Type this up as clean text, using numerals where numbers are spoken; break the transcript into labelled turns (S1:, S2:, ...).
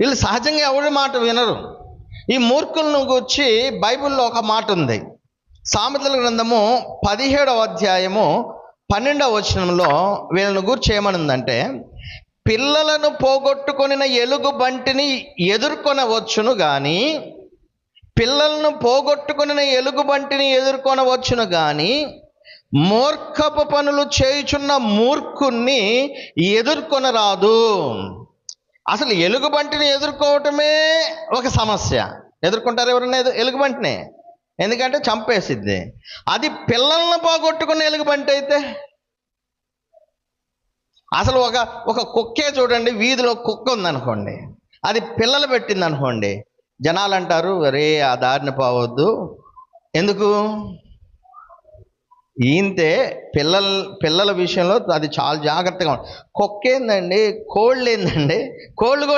S1: వీళ్ళు సహజంగా ఎవరి మాట వినరు. ఈ మూర్ఖులను గూర్చి బైబిల్లో ఒక మాట ఉంది. సామెతల గ్రంథము 17వ అధ్యాయము 12వ వచనంలో వీళ్ళని గూర్చి ఏమనుందంటే, పిల్లలను పోగొట్టుకొనిన ఎలుగు బంటిని ఎదుర్కొనవచ్చును గాని, పిల్లలను పోగొట్టుకొనిన ఎలుగు బంటిని ఎదుర్కొనవచ్చును గాని, మూర్ఖపు పనులు చేయుచున్న మూర్ఖుణ్ణి ఎదుర్కొనరాదు. అసలు ఎలుగుబంటిని ఎదుర్కోవటమే ఒక సమస్య. ఎదుర్కొంటారు ఎవరన్నా ఎలుగుబంటిని? ఎందుకంటే చంపేసిద్ది. అది పిల్లలను పోగొట్టుకున్న ఎలుగుబంటి అయితే, అసలు ఒక కుక్కే చూడండి, వీధిలో కుక్క ఉందనుకోండి, అది పిల్లలు పెట్టింది అనుకోండి, జనాలు అంటారు, అరే ఆ దారిని పోవద్దు. ఎందుకు? ఈంతే పిల్లల విషయంలో అది చాలా జాగ్రత్తగా ఉంటుంది. కుక్క ఏందండి, కోళ్ళు ఏందండి, కోళ్ళు కూడా